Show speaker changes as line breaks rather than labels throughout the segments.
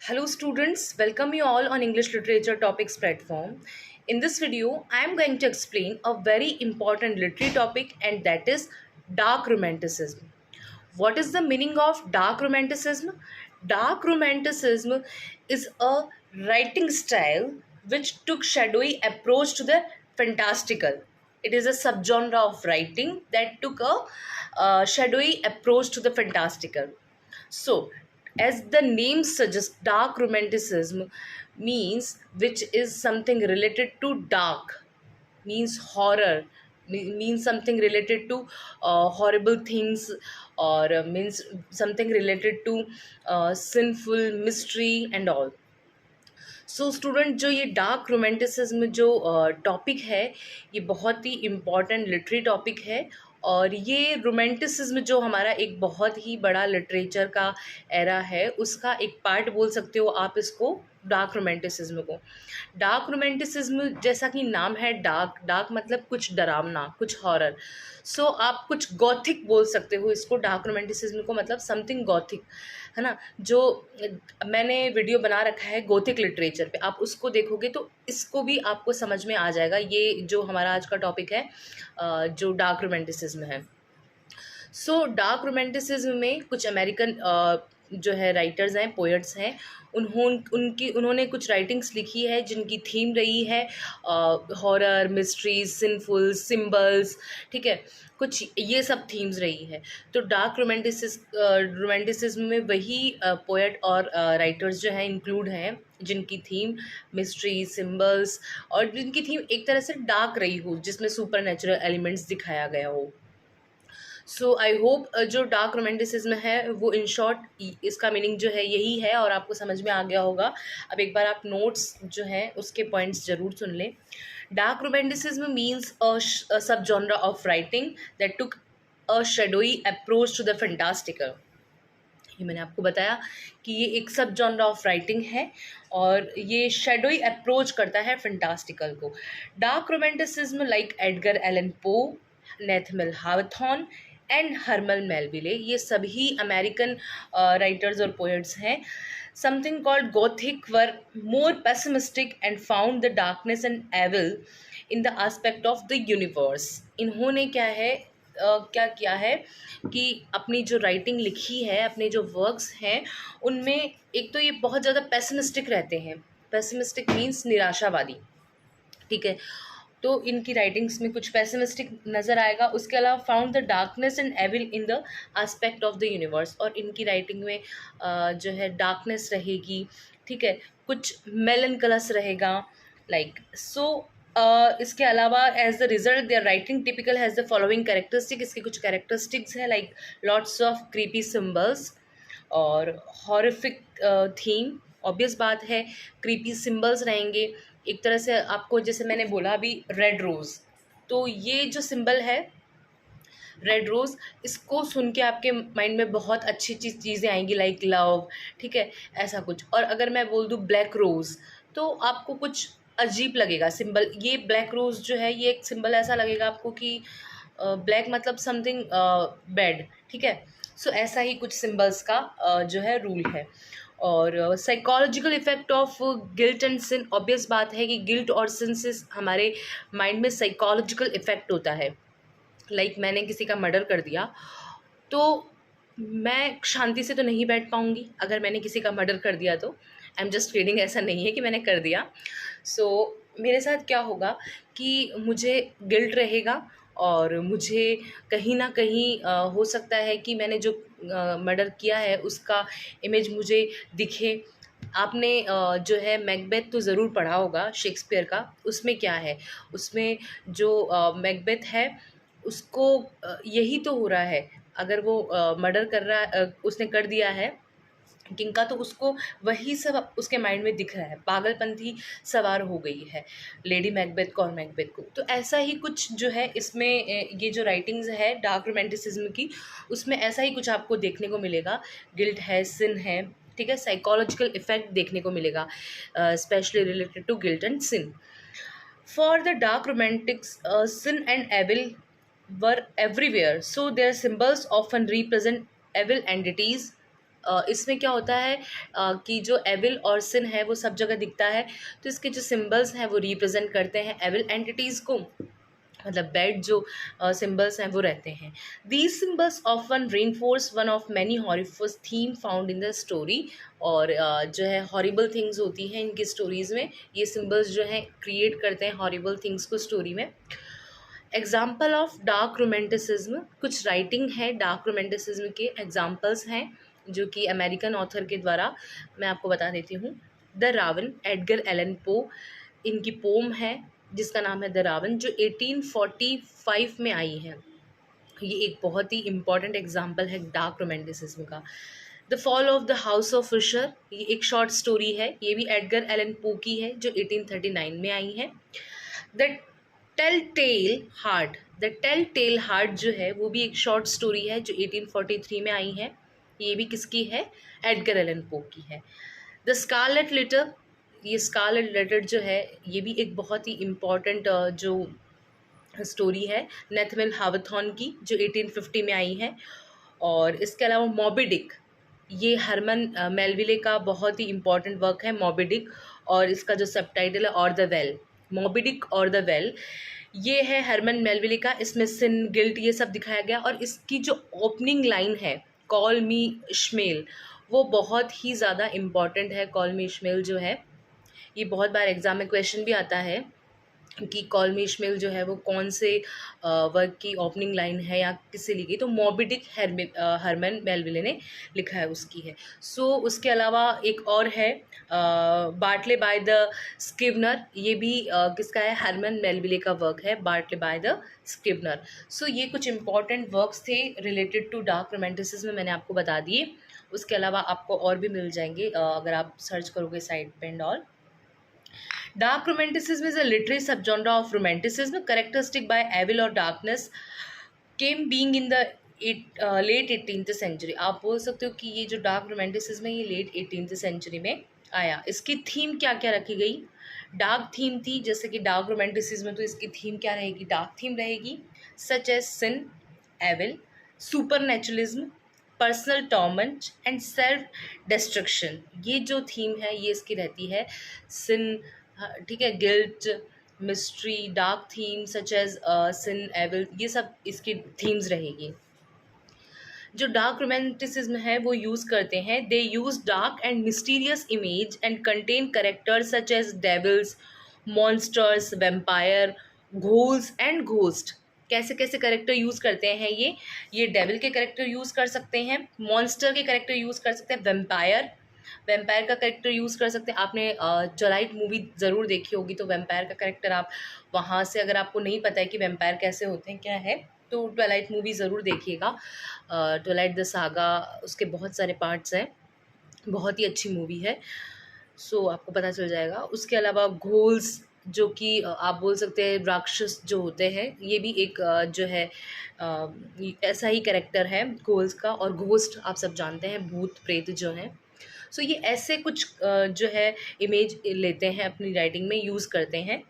Hello students, welcome you all on English Literature Topics platform. In this video, I am going to explain a very important literary topic, and that is dark romanticism. What is the meaning of dark romanticism? Dark romanticism is a writing style which took shadowy approach to the fantastical. It is a subgenre of writing that took a shadowy approach to the fantastical. So, as the name suggests, dark romanticism means which is something related to dark, means horror, means something related to horrible things, or means something related to sinful mystery and all. So student जो ये dark romanticism जो topic है, ये बहुत ही important literary topic है। और ये रोमांटिसिज्म जो हमारा एक बहुत ही बड़ा लिटरेचर का एरा है, उसका एक पार्ट बोल सकते हो आप इसको, डार्क रोमांटिसिज्म को। डार्क रोमांटिसिज्म जैसा कि नाम है, डार्क, डार्क मतलब कुछ डरावना, कुछ हॉरर। सो आप कुछ गॉथिक बोल सकते हो इसको, डार्क रोमांटिसिज्म को, मतलब समथिंग गॉथिक, है ना। जो मैंने वीडियो बना रखा है गोथिक लिटरेचर पे, आप उसको देखोगे तो इसको भी आपको समझ में आ जाएगा, ये जो हमारा आज का टॉपिक है जो डार्क रोमांटिसिज्म है। सो डार्क रोमांटिसिज्म में कुछ अमेरिकन जो है राइटर्स हैं, पोएट्स हैं, उन्होंने कुछ राइटिंग्स लिखी है जिनकी थीम रही है हॉरर, मिस्ट्रीज, सिंफुल, सिंबल्स, ठीक है, कुछ ये सब थीम्स रही है। तो डार्क रोमांटिसिज्म में वही पोएट और राइटर्स जो हैं इंक्लूड हैं जिनकी थीम मिस्ट्री, सिंबल्स, और जिनकी थीम एक तरह से डार्क रही हो, जिसमें सुपर नेचुरल एलिमेंट्स दिखाया गया हो। सो आई होप जो डार्क रोमांटिसिज्म है वो इन शॉर्ट इसका मीनिंग जो है यही है, और आपको समझ में आ गया होगा। अब एक बार आप नोट्स जो हैं उसके पॉइंट्स ज़रूर सुन लें। Dark romanticism means a sub genre of writing that took a shadowy approach to the fantastical. ये मैंने आपको बताया कि ये एक सब जॉनरा ऑफ राइटिंग है और ये शेडोई अप्रोच करता है फैंटास्टिकल को। Dark romanticism like Edgar Allan Poe, Nathaniel Hawthorne and Herman Melville, ये सभी अमेरिकन राइटर्स और पोएट्स हैं। Something called gothic were more pessimistic and found the darkness and evil in the aspect of the universe. इन्होंने क्या है क्या किया है कि अपनी जो राइटिंग लिखी है, अपने जो वर्क्स हैं, उनमें एक तो ये बहुत ज़्यादा पेसिमिस्टिक रहते हैं। पेसिमिस्टिक मीन्स निराशावादी, ठीक है। तो इनकी राइटिंग्स में कुछ पेसिमिस्टिक नज़र आएगा। उसके अलावा found the darkness and evil in the aspect of the universe, और इनकी राइटिंग में जो है डार्कनेस रहेगी, ठीक है, कुछ मेलनकलस रहेगा, लाइक सो। इसके अलावा as the result their writing typical has the following characteristic, इसके कुछ कैरेक्टरिस्टिक्स हैं, like lots of creepy symbols और हॉरिफिक थीम। ऑब्वियस बात है, क्रीपी सिम्बल्स रहेंगे। एक तरह से आपको, जैसे मैंने बोला अभी, रेड रोज़, तो ये जो सिंबल है रेड रोज़, इसको सुन के आपके माइंड में बहुत अच्छी चीज़ें आएंगी, लाइक लव, ठीक है, ऐसा कुछ। और अगर मैं बोल दूँ ब्लैक रोज़, तो आपको कुछ अजीब लगेगा सिंबल। ये ब्लैक रोज़ जो है, ये एक सिंबल ऐसा लगेगा आपको कि ब्लैक मतलब समथिंग बैड, ठीक है। सो ऐसा ही कुछ सिंबल्स का जो है रूल है। और psychological effect of guilt and sin, obvious बात है कि गिल्ट और सिन से हमारे माइंड में साइकोलॉजिकल इफेक्ट होता है। लाइक मैंने किसी का मर्डर कर दिया, तो मैं शांति से तो नहीं बैठ पाऊँगी अगर मैंने किसी का मर्डर कर दिया तो। आई एम जस्ट किडिंग, ऐसा नहीं है कि मैंने कर दिया। सो मेरे साथ क्या होगा कि मुझे गिल्ट रहेगा, और मुझे कहीं ना कहीं हो सकता है कि मैंने जो मर्डर किया है उसका इमेज मुझे दिखे। आपने जो है मैकबेथ तो ज़रूर पढ़ा होगा शेक्सपियर का। उसमें क्या है, उसमें जो मैकबेथ है उसको यही तो हो रहा है। अगर वो मर्डर कर रहा उसने कर दिया है किंग का, तो उसको वही सब उसके माइंड में दिख रहा है, पागलपंथी सवार हो गई है लेडी मैकबेथ को और मैकबेथ को। तो ऐसा ही कुछ जो है इसमें ये जो राइटिंग्स है डार्क रोमांटिसिज्म की, उसमें ऐसा ही कुछ आपको देखने को मिलेगा। गिल्ट है, सिन है, ठीक है, साइकोलॉजिकल इफेक्ट देखने को मिलेगा, specially related to guilt and sin. For the dark romantics, sin and evil were everywhere, so their symbols often represent evil entities, इसमें क्या होता है कि जो एविल और सिन है वो सब जगह दिखता है, तो इसके जो सिंबल्स हैं वो रिप्रेजेंट करते हैं एविल एंटिटीज़ को, मतलब बैड जो सिंबल्स हैं वो रहते हैं। These symbols often reinforce one of many horrific theme found in the story. और जो है हॉरिबल थिंग्स होती हैं इनकी स्टोरीज़ में, ये सिंबल्स जो हैं क्रिएट करते हैं हॉरिबल थिंग्स को स्टोरी में। एग्जाम्पल ऑफ डार्क रोमेंटिसिज्म, कुछ राइटिंग है डार्क रोमेंटिसिज्म के एग्जाम्पल्स हैं जो कि अमेरिकन ऑथर के द्वारा मैं आपको बता देती हूँ। द रावण, एडगर एलन पो, इनकी पोम है जिसका नाम है द रावण, जो 1845 में आई है। ये एक बहुत ही इम्पॉर्टेंट एग्जाम्पल है डार्क रोमेंटिसिज्म का। The fall of the house of Usher, ये एक शॉर्ट स्टोरी है, ये भी एडगर एलन पो की है जो 1839 में आई है। The tell tale heart, the tell tale heart जो है वो भी एक शॉर्ट स्टोरी है जो 1843 में आई है, ये भी किसकी है, एडगर एलन पो की है। द स्कारलेट लेटर, ये स्कारलेट लेटर जो है ये भी एक बहुत ही इम्पॉर्टेंट जो स्टोरी है नेथनियल हावथॉर्न की जो 1850 में आई है। और इसके अलावा मॉबी डिक, ये हरमन मेलविले का बहुत ही इम्पॉर्टेंट वर्क है मॉबी डिक, और इसका जो सबटाइटल है और द वेल, मॉबी डिक और द वेल, ये है हरमन मेलविले का। इसमें सिन, गिल्ट, ये सब दिखाया गया। और इसकी जो ओपनिंग लाइन है कॉल मी इश्मेल, वो बहुत ही ज़्यादा इम्पॉर्टेंट है। कॉल मी इश्मेल जो है ये बहुत बार एग्जाम में क्वेश्चन भी आता है कि कॉल मी इश्मेल जो है वो कौन से वर्क की ओपनिंग लाइन है या किससे ली गई, तो मॉबी डिक हरमन मेलविले ने लिखा है, उसकी है। उसके अलावा एक और है बार्टले बाय द स्क्रिवनर, ये भी किसका है, हरमन मेलविले का वर्क है, बार्टले बाय द स्क्रिवनर। ये कुछ इंपॉर्टेंट वर्क्स थे रिलेटेड टू डार्क रोमांटिसिज्म, मैंने आपको बता दिए। उसके अलावा आपको और भी मिल जाएंगे अगर आप सर्च करोगे साइट पे and all. Dark romanticism is a literary subgenre of romanticism characteristic by evil or darkness came being in the late 18th century. आप बोल सकते हो कि ये जो डार्क रोमांटिसिज्म है ये लेट 18th सेंचुरी में आया। इसकी थीम क्या क्या रखी गई, डार्क थीम थी, जैसे कि डार्क रोमांटिसिज्म, तो इसकी थीम क्या रहेगी, डार्क थीम रहेगी, such as sin, evil, supernaturalism, personal torment and self destruction. ये जो थीम है ये इसकी रहती है। सिन, ठीक है, guilt, mystery, dark theme such as sin, evil, ये सब इसकी थीम्स रहेगी। जो डार्क रोमांटिसिज्म है वो यूज़ करते हैं, they use dark and mysterious image and contain characters such as devils, monsters, vampire, ghouls and ghost. कैसे कैसे करेक्टर यूज़ करते हैं ये डेविल के करेक्टर यूज़ कर सकते हैं, मॉन्स्टर के करेक्टर यूज़ कर सकते हैं, वेम्पायर का करेक्टर यूज़ कर सकते हैं। आपने ट्वाइलाइट मूवी ज़रूर देखी होगी, तो वेम्पायर का करेक्टर आप वहाँ से, अगर आपको नहीं पता है कि वेम्पायर कैसे होते हैं क्या है, तो ट्वाइलाइट मूवी ज़रूर देखिएगा। ट्वाइलाइट द सागा, उसके बहुत सारे पार्ट्स हैं, बहुत ही अच्छी मूवी है। आपको पता चल जाएगा। उसके अलावा घोल्स, जो कि आप बोल सकते हैं राक्षस जो होते हैं, ये भी एक जो है ऐसा ही कैरेक्टर है घोल्स का। और घोस्ट आप सब जानते हैं, भूत प्रेत जो हैं। ये ऐसे कुछ जो है इमेज लेते हैं अपनी राइटिंग में, यूज़ करते हैं।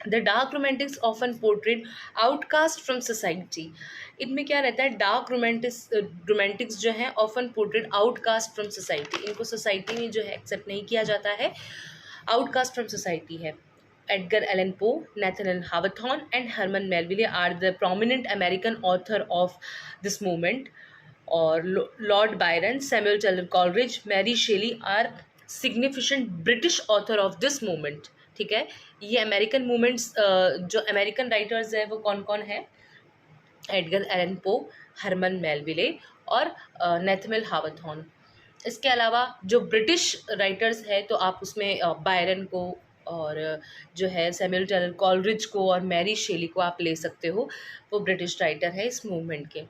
The dark romantics often portray outcast from society, इनमें क्या रहता है, डार्क रोमांटिक्स जो है often portray outcast from society, इनको सोसाइटी में जो है एक्सेप्ट नहीं किया जाता है, आउटकास्ट फ्रॉम सोसाइटी है। Edgar Allan Poe, Nathaniel Hawthorne and Herman Melville are the prominent American author of this movement. और Lord Byron, Samuel Taylor Coleridge, Mary Shelley are significant British author of this movement. ठीक है, ये American movements जो American writers हैं वो कौन कौन है, एडगर एलन पो, हरमन मेलविले और नेथनियल हावथॉर्न। इसके अलावा जो ब्रिटिश राइटर्स है तो आप उसमें बायरन को और जो है सैमुअल टेलर कॉलरिज को और मैरी शेली को आप ले सकते हो, वो ब्रिटिश राइटर है इस मूवमेंट के।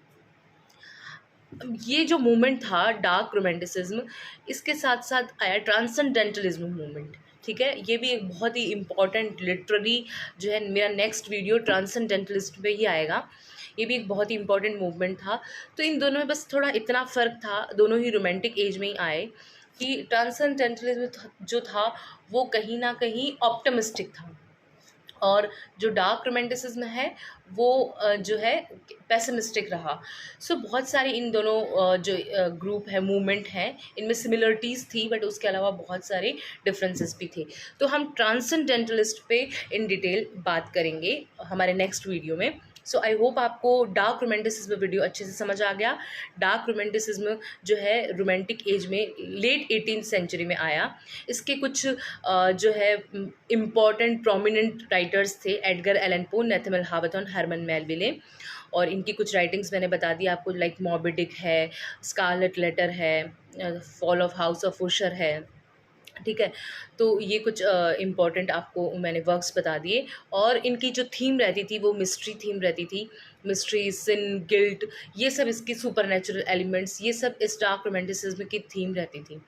ये जो मूवमेंट था डार्क रोमांटिसिज्म, इसके साथ साथ आया ट्रांसेंडेंटलिज्म मूवमेंट। ठीक है, ये भी एक बहुत ही इम्पॉर्टेंट लिटरेरी जो है, मेरा नेक्स्ट वीडियो ट्रांसेंडेंटलिस्ट पे ही आएगा। ये भी एक बहुत ही इम्पॉर्टेंट मूवमेंट था। तो इन दोनों में बस थोड़ा इतना फ़र्क था, दोनों ही रोमांटिक एज में ही आए, कि ट्रांसेंडेंटलिज्म जो था वो कहीं ना कहीं ऑप्टिमिस्टिक था, और जो डार्क रोमांटिसिज्म है वो जो है पेसिमिस्टिक रहा। सो बहुत सारे इन दोनों जो ग्रुप है, मूवमेंट हैं, इनमें सिमिलरिटीज़ थी, बट उसके अलावा बहुत सारे डिफरेंसेस भी थे। तो हम ट्रांसेंडेंटलिस्ट पे इन डिटेल बात करेंगे हमारे नेक्स्ट वीडियो में। सो आई होप आपको डार्क रोमांटिसिज्म वीडियो अच्छे से समझ आ गया। डार्क रोमांटिसिज्म जो है रोमांटिक एज में लेट 18th सेंचुरी में आया। इसके कुछ जो है इम्पॉर्टेंट प्रोमिनेंट राइटर्स थे, एडगर एलन पो, नेथनल हावथॉर्न, हरमन मेलविले। और इनकी कुछ राइटिंग्स मैंने बता दी आपको, लाइक मॉर्बी डिक है, स्कारलेट लेटर है, फॉल ऑफ हाउस ऑफ उशर है, ठीक है। तो ये कुछ इम्पॉर्टेंट आपको मैंने वर्क्स बता दिए। और इनकी जो थीम रहती थी वो मिस्ट्री थीम रहती थी, मिस्ट्री, सिन, गिल्ट, ये सब इसकी सुपरनेचुरल एलिमेंट्स, ये सब इस डार्क रोमांटिसिज्म की थीम रहती थी।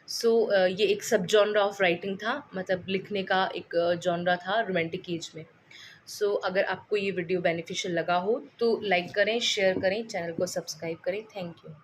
सो ये एक सब जॉनरा ऑफ राइटिंग था, मतलब लिखने का एक जॉनरा था रोमांटिक एज में। सो अगर आपको ये वीडियो बेनिफिशियल लगा हो तो लाइक करें, शेयर करें, चैनल को सब्सक्राइब करें। Thank you.